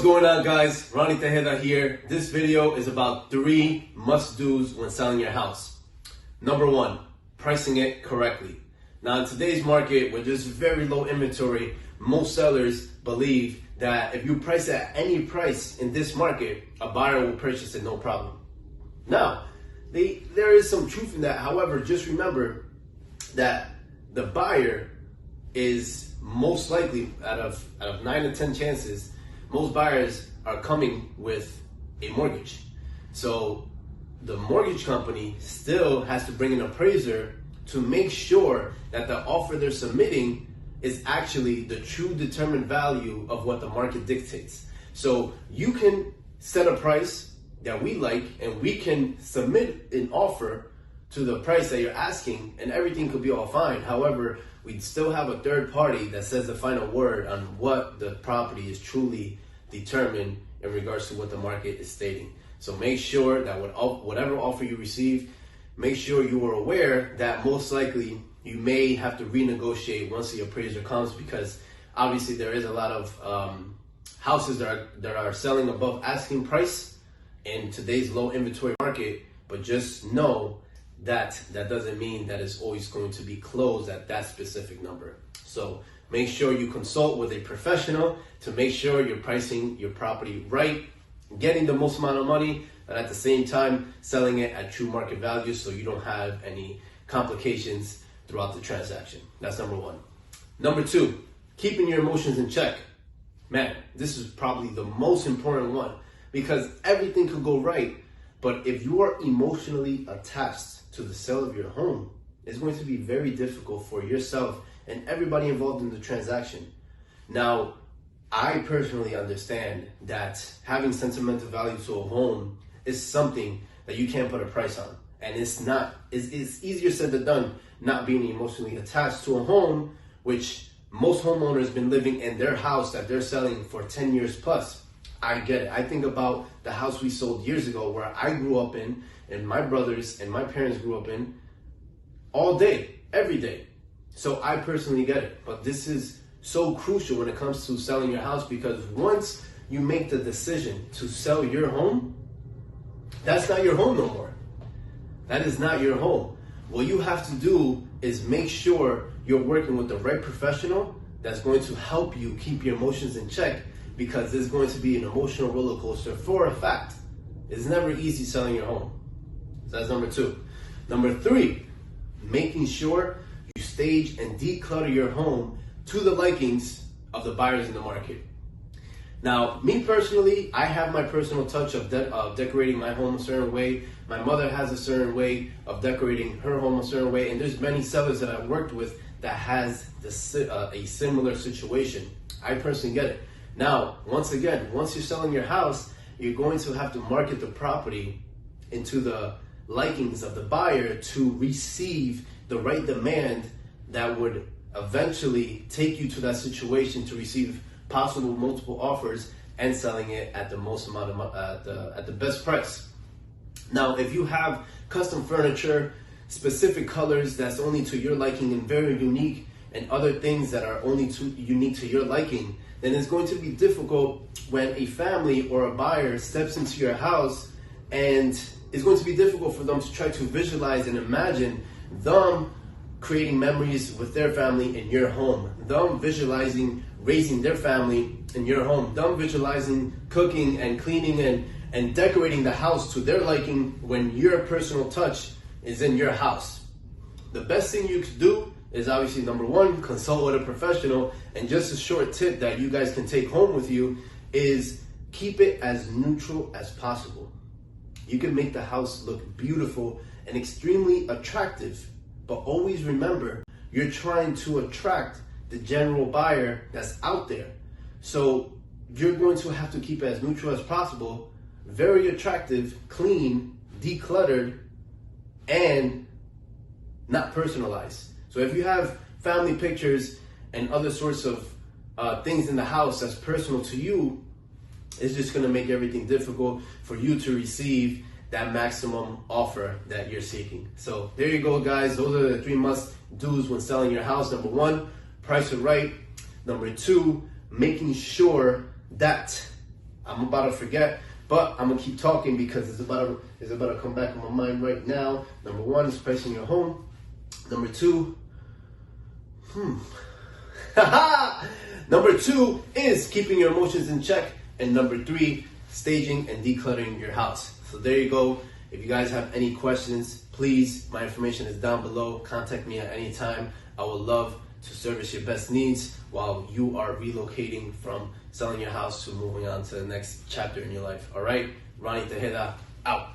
going on, guys? Ronnie Tejeda here. This video is about 3 must-dos when selling your house. Number 1, pricing it correctly. Now, in today's market, where there's very low inventory, most sellers believe that if you price it at any price in this market, a buyer will purchase it no problem. Now, there is some truth in that. However, just remember that the buyer is most likely, out of 9 to 10 chances, most buyers are coming with a mortgage. So the mortgage company still has to bring an appraiser to make sure that the offer they're submitting is actually the true determined value of what the market dictates. So you can set a price that we like, and we can submit an offer to the price that you're asking, and everything could be all fine. However, we'd still have a third party that says the final word on what the property is truly determined in regards to what the market is stating. So make sure that whatever offer you receive, make sure you are aware that most likely you may have to renegotiate once the appraiser comes, because obviously there is a lot of houses that are selling above asking price in today's low inventory market. But just know that doesn't mean that it's always going to be closed at that specific number. So make sure you consult with a professional to make sure you're pricing your property right, getting the most amount of money, and at the same time selling it at true market value, so you don't have any complications throughout the transaction. That's number 1. Number 2, keeping your emotions in check. Man, this is probably the most important one, because everything could go right, but if you are emotionally attached to the sale of your home, it's going to be very difficult for yourself and everybody involved in the transaction. Now, I personally understand that having sentimental value to a home is something that you can't put a price on. And it's easier said than done, not being emotionally attached to a home, which most homeowners been living in their house that they're selling for 10 years plus. I get it. I think about the house we sold years ago, where I grew up in, and my brothers and my parents grew up in, all day, every day. So I personally get it. But this is so crucial when it comes to selling your house, because once you make the decision to sell your home, that's not your home no more. That is not your home. What you have to do is make sure you're working with the right professional that's going to help you keep your emotions in check, because there's going to be an emotional roller coaster for a fact. It's never easy selling your home. So that's number 2. Number 3, making sure you stage and declutter your home to the likings of the buyers in the market. Now, me personally, I have my personal touch of decorating my home a certain way. My mother has a certain way of decorating her home a certain way, and there's many sellers that I've worked with that has a similar situation. I personally get it. Now, once again, once you're selling your house, you're going to have to market the property into the likings of the buyer to receive the right demand that would eventually take you to that situation to receive possible multiple offers and selling it at the most amount of at the best price. Now, if you have custom furniture, specific colors that's only to your liking and very unique, and other things that are only unique to your liking, then it's going to be difficult when a family or a buyer steps into your house, and it's going to be difficult for them to try to visualize and imagine them creating memories with their family in your home, them visualizing raising their family in your home, them visualizing cooking and cleaning and decorating the house to their liking when your personal touch is in your house. The best thing you could do is obviously, number 1, consult with a professional. And just a short tip that you guys can take home with you is keep it as neutral as possible. You can make the house look beautiful and extremely attractive, but always remember, you're trying to attract the general buyer that's out there. So you're going to have to keep it as neutral as possible, very attractive, clean, decluttered, and not personalized. So if you have family pictures and other sorts of things in the house that's personal to you, it's just going to make everything difficult for you to receive that maximum offer that you're seeking. So there you go, guys. Those are the 3 must-dos when selling your house. Number 1, price it right. Number 2, making sure that I'm about to forget, but I'm gonna keep talking because it's about to come back in my mind right now. Number one is pricing your home. Number two, number two is keeping your emotions in check. And number three, staging and decluttering your house. So there you go. If you guys have any questions, please, my information is down below. Contact me at any time. I would love to service your best needs while you are relocating from selling your house to moving on to the next chapter in your life. All right? Ronnie Tejeda, out.